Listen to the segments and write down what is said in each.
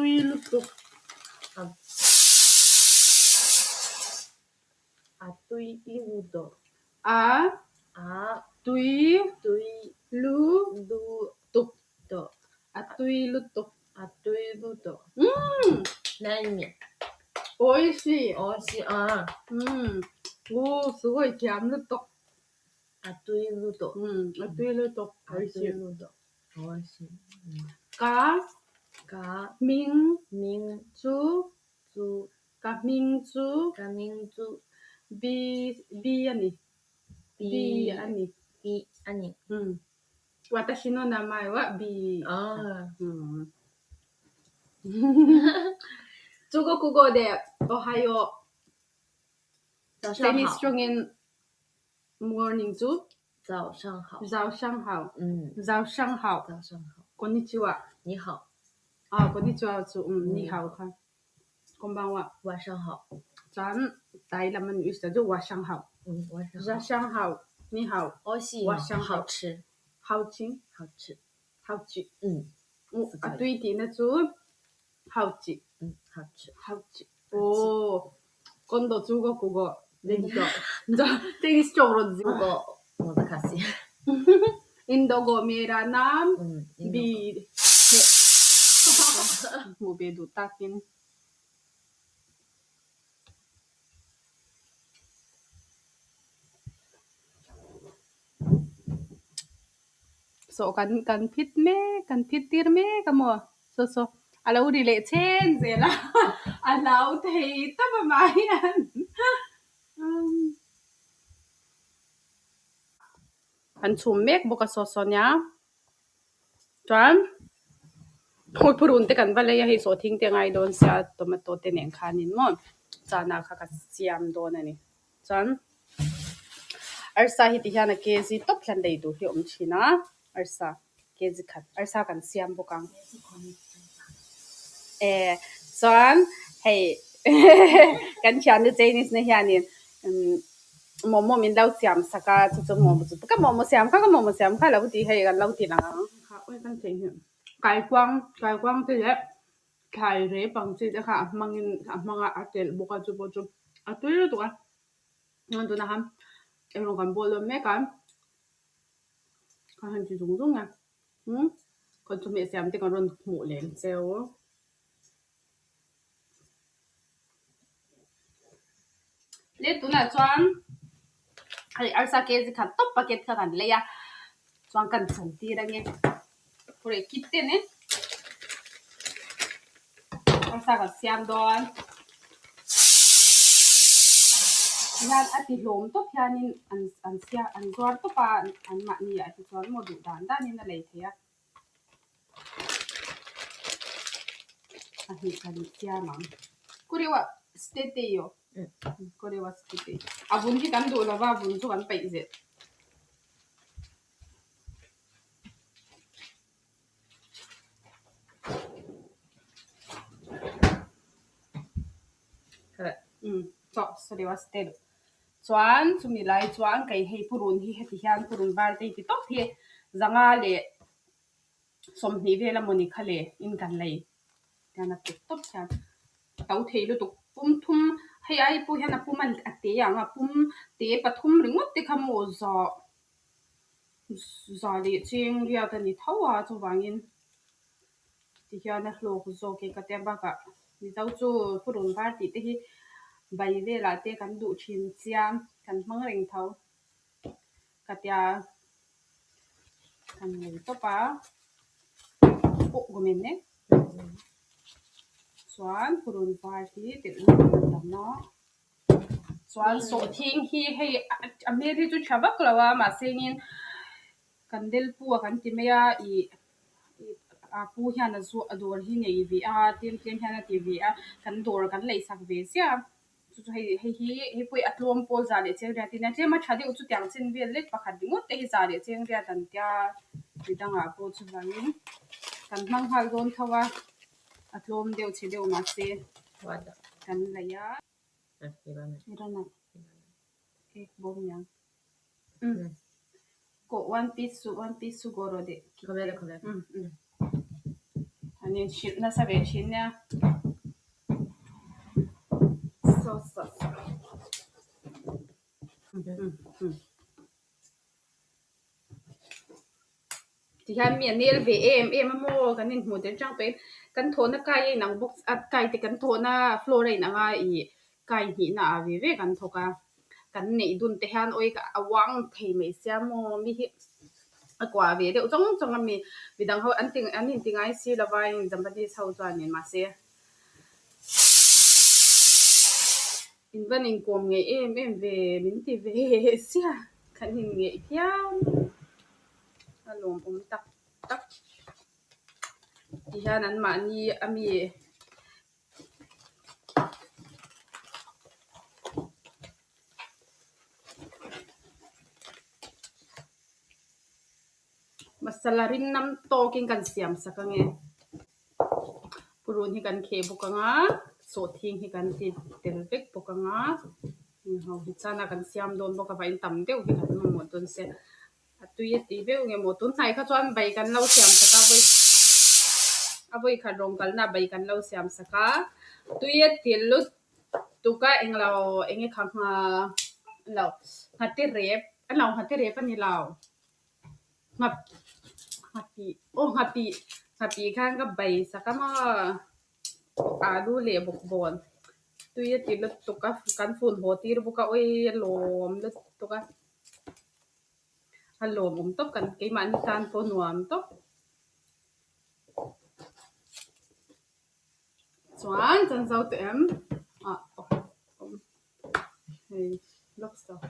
Atuilutuk. Atuilutuk. Atuilutuk. Atuilutuk. 何？美味しい。美味しい。おー、すごい、キャムルト。Atuilutuk. Atuilutuk。美味しい。Atuilutuk. 美味しい。か、みん、つ、かみんつ、びやに。びやに。私の名前はビー。中国語でおはよう。Chinese strong in morning too. 早上好。早上好。早上好。こんにちは。你好。こんにちは。你好ค่ะ。こんばんは。晚上好。咱台咱们语的就晚上好。晚上好。你好。美味しい。晚上好。好吃。好吃。好吃。好吃。对的那就好吃。好吃。好吃。今度中国語できた。じゃあ、Chinese 쪽으로 그거難しい。इंडो को मेरा नाम बीर मुबेदु ताकिन so kan pit tir me kamo so alau di le chen zela alau thei ta ba maian kan chum mek boka so nya tran hoi purun te kan vale ya hi so thing te ngai don sia tomato te neng khanin mo chana kha ka siam don ani chan arsa hi ti hiana kezi top hlan dei du hi china arsa kezi khat arsa kan siam bokang chan hey kan chan de Chinese na hianin momo min lau siam saka chu momo chu ka momo siam kha lau ti hei kan lau ti na kha oi kan theng hi kai kwang te le kai re pang chi de kha manga atel boka chu bo chu atuilu tu ka ngon tu na ham em kan bolo me kan han chi dung dung na kon chu me siam te kan ron mu len seo le tu na chuan ai arsa ke ji khan top packet kha kan le ya chuan kan chan ti ra nge pure kit te ne arsa ka siam don yan ati hlom to phianin an sia an gwar to pa an ma ni ati chuan mo du dan dan in na le thea ahi kan sia ma kuriwa state yo kuriwa state abun ki kan do la ba bun chu kan pai je so they was dead chuan chumi lai chuan kai hei purun hi heti hian purun bar te ti tok hi zanga le somni vela moni khale in kan lei kana te top chan tau thei lu tu pum thum hei ai pu hian pum an ate yang pum te pathum ringot te khamo za le ching ria ta ni thawa chu wangin ti hian a hlo ku zo ke ka te ba ka ni tau chu purun bar ti te hi bai ve la te kan du thin chiam kan hmang reng thau katia kan nei to pa gomen ne chuan purun bar ti te tam no chuan so thing hi hei ameri chu thavak lawa ma sengin kandel pu kan ti meya I pu hian zu ador hi nei vi a tem hian ti vi a kan dor kan lei sak ve sia chu hei pui atlom pol za le cheng ria ti na tema thade u chu tiang chen vel le pakhat dingot te hi za le cheng ria tan tia bidanga po chu wangin kan hmang hal don thawa atlom deu che deu ma se wada kan la ya irana ek bom yang ko one piece su goro de kole 아니 나 사베 신냐 소스ที่ฮันมีอันนี้เวเอ็มโมกันนี่หมดเดี๋ยวจังเป็นกันโทนไก่หนังบุกไก่ติกันโทนะฟลอร์อะไรนะว่าอีไก่หินอ่ะเวกันทกะกันนี่ดุนเตฮันโอ้ยกะวังเทไม่เสียโมมีกว่าเวเดี๋ยวจังมีวิดังเขาอันนี้ติงไอซีละวันจำเป็นที่เช่าจวนเนี่ยมาเสียอินวันอินกลมไงเอ็มเวมินติเวเสียกันนี่ไงเพี้ยนอารมณ์ผมตักที่ฉะนั้นมานี่มีมาสลารินน้ำโตกินกันเสียมสักไงปรุนให้กันเคบุกงาโสทิ้งให้กันติดเตลเวกบุกงาเขาพิจารณากันเสียมโดนบุกไปต่ำเดียวที่กันหมดจนเสียตุยตีเบลเงี้ยหมดต้นไทรเขาชวนใบกันเล่าเสียมสักเอาไว้ขัดรงกันนะใบกันเล่าเสียมสักตุยตีลุตุกะเองเราเองข้างเราหัดที่เรฟเราหัดที่เรฟอันนี้เราหัดปีข้างกับใบสักมาดูเล่บกบอลตุยตีลุตุกะกันฝุ่นหัวตีรุบุกะโอ้ยลมลุตุกะฮัลโหลผมตบกันกี่มันการโฟนวมตบส่วนจันเจ้าเต็มเฮ้ยล็อกสต์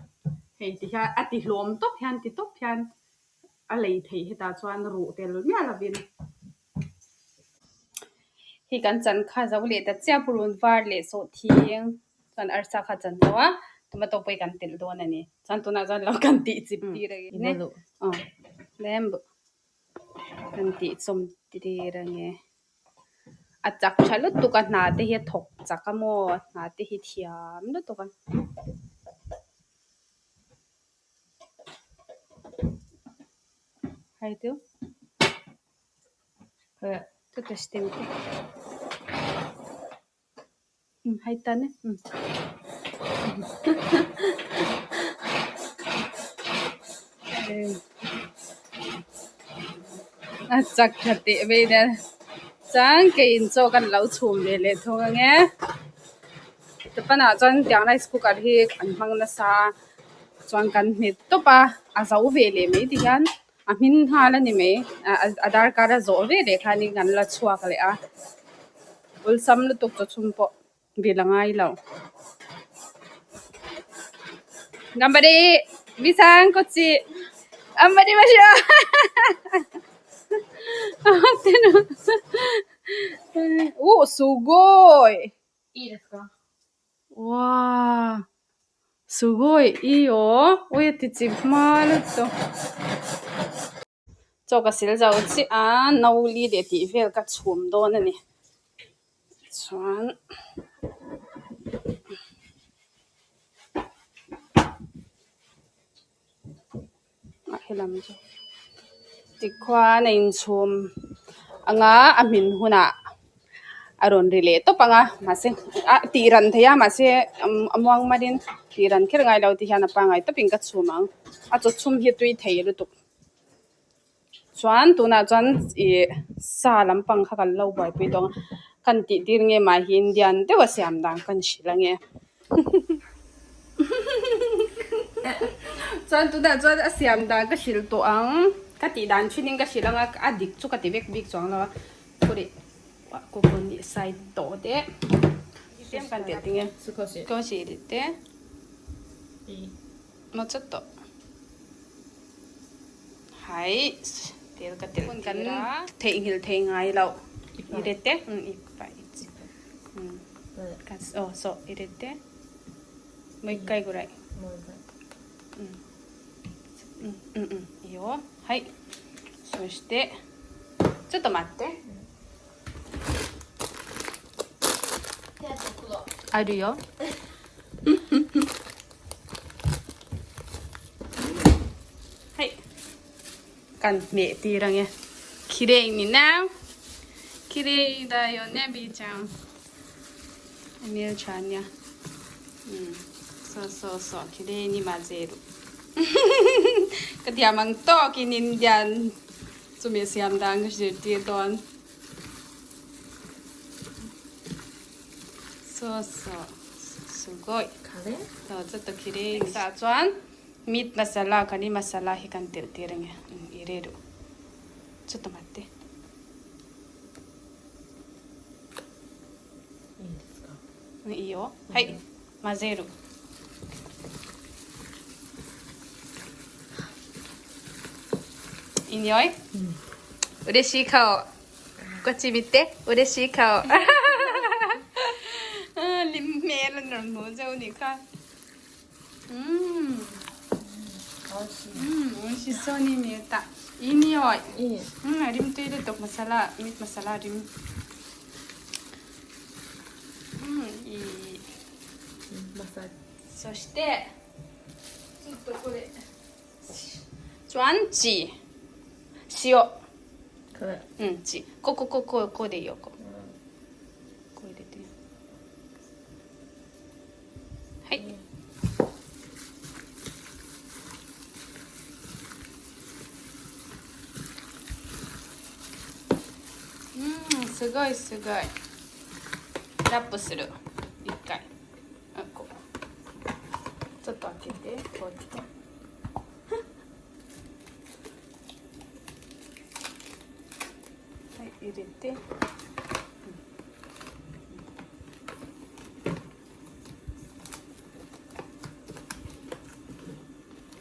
เฮ้ยที่ฮะติลมตบยันติตบยันอะไรที่เหตุส่วนรู้แต่รู้ไม่อะไรบินที่กันจันข้าจะเวลแต่เจ้าปรุนวาร์เลสโซทิ้งส่วนอาร์ซาข้าจันตัวมาตกไปกันติดโดนนี่จันตัวน่าจะเรากันติจิบตีอะไรเนี่ยเล่มบุกันติสมตีอะไรเงี้ยอาจักฉันลุตุกันนาเตหิถกจักโมนาเตหิเทียมลุตุกันให้ดูちょっとしてみて入ったねจักขัดติไปเนี่ยจังกินโจกันเหลาชุ่มเลยทงเงี้ยแต่ปัญหาจันเดี๋ยวในสกุลกันที่อันมังนัสจวนกันนี่ตัวปะอาจจะอุเวเลยไม่ดีกันมินหาแล้วนี่ไหมอาดาร์การ์โจเวเลยค่ะนี่กันละชัวกันเลยอุลซัมลุตุกจะชุ่มปะเวลาไงเรา頑張りビさんこっち頑張りましょう待ってるおすごいいいですかわあすごいいいよuite ți malu to cho ka sil zau chi no li de ti vel ka chum do na ni chuan helam jo ti khwa na in chum anga amin huna aron rile to panga mase tiran thaya mase amwang marin tiran khir ngai lo ti hian pangai to ping ka chumang cho chum hi tui thei lu tu chuan tuna chuan sa lampang kha kal lo bai pui dong kan ti tir nge ma hin dian te wa siam dang kan shilange chuan tuna chuan a siam dang ka shil to ang ka ti dan thinin ka shilanga adik chu ka ti bek bik chong lo puriここにサイドで全部やってね少し入れてもうちょっとはいテールかテールからテンヒルテンアイラを入れていっぱいそう入れてもう一回ぐらいいいよはいそしてちょっと待ってあるよはいกันเมตีรังเงี้ยคิเรงนี่นะค綺麗だよね、B ちゃん。エミルちゃんにゃ。そうそうそう、綺麗に混ぜる。Kaya mang to kinin diyan. Sumisyam dang shirti don. So so. Sugoi. カレー So, ちょっと綺麗にさ、ちょん。meat masala かにmasala ひかんてるてるんや。入れる。ちょっと待って。いいですかいいよ。はい。混ぜる。いい匂い、嬉しい顔。こっち見て。嬉しい顔。リンメールのもじゃうにか。美味しそうに見えた。いい匂い。いいリムと入れとマサラ、ミートマサラリム。いい。マサそして、ちょっとこれ。ジュアンチ。塩。これここでいいよ。こう入れて。はい。すごいすごい。ラップする。一回。こう。ちょっと開けて。こうやって。はい、入れて。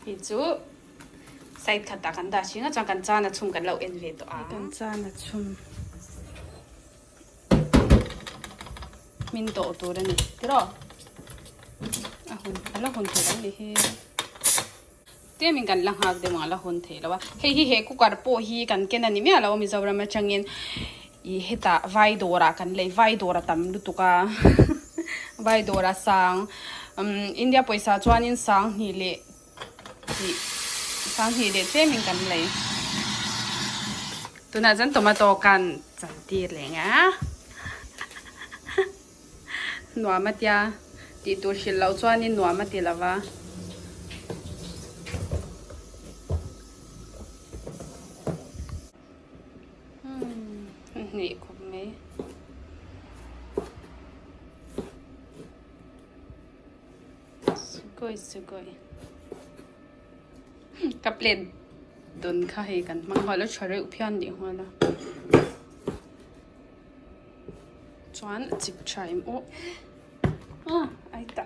Itu saya katakan dah sih nggak jangan jangan cum kan lau envy tu ah. Jangan cum. Minto tu dah ni, terus. Alahun tu dah ni he. Dia minggan lang hak dia mengalahun tu lah. He ku kar po he kan kena ni mia lau misal ramai cangin. I heta vai dora kan lei vai dora tam lu tu ka. Vai dora sang. India poisa cuanin sang ni le. Sang hi để chế mình cầm lấy. Tôi nói dân tomato can chẳng tiền lấy ngá. Nua mà tia, thì tôi sẽ lau cho nên nua mà tia là va. Nè cũng mấy. Sugoi. Cặp lên tuần khaiกันมันหอยแล้วช่วยอุปยานดีหัวละจวนจิบชายมั้งไอ้ตา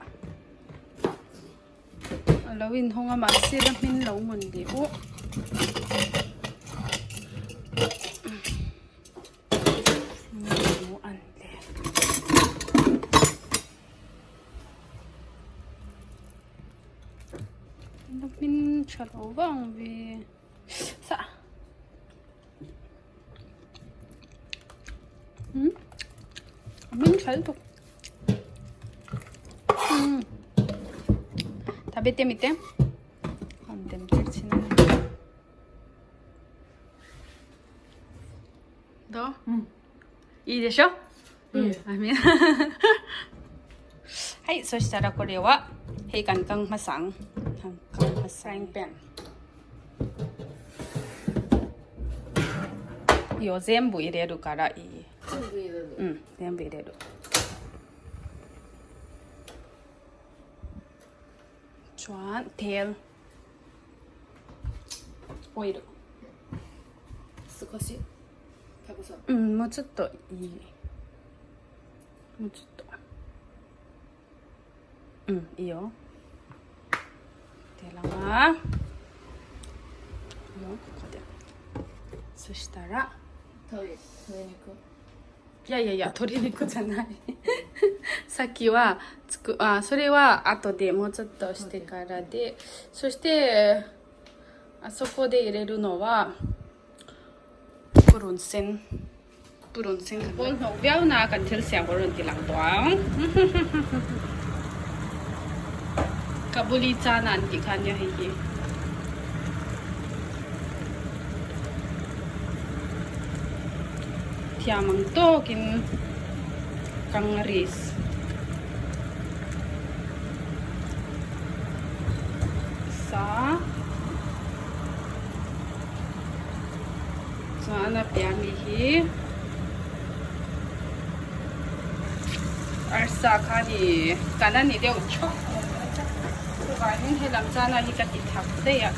แล้ววินห้องอามาเสียแล้วมินเหลาเหมือนดีอันเล็กมินฉลองบ้างวีสะมินฉลอง食べてみてあんでもどっちなどういいでしょはい、そしたらこれはヘイカンカンマサンフラインパンいいよ全部入れるからいい全部入れる全部入れるジョアンテールオイル少したくさんもうちょっといいもうちょっといいよでらがここでそしたら鶏肉いや鶏肉じゃないさっきはそれは後でもうちょっとしてからでそしてあそこで入れるのはプルンセンプルンセンかなビャウナーかテルセンプルンティランドワンKabulita nanti kanya hihi. siamang to kin kangaris sa so ana piami hi arsa khani kanani deu chok so ganin helam chana hi kati thak de ya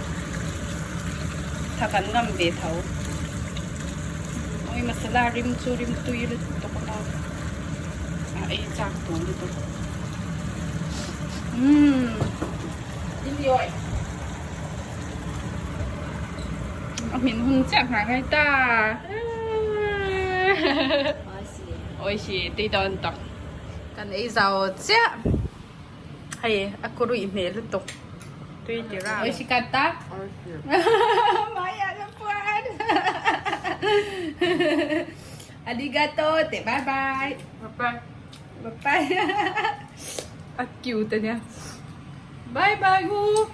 thakan ngam be thau oi masala rim chu rim tuil to ko na ai chak to ni to Oi. Mình hun chắc hả ngay ta. Ôi chị đi đón tóc. Cần ấy giàu chứ. Hay, aku ru email tu. Tu đi ra. Ôi chị kata. Maya lepuan. Arigato, te bye bye. Bye bye. Bye bye. Cute nha. Bye bye gu.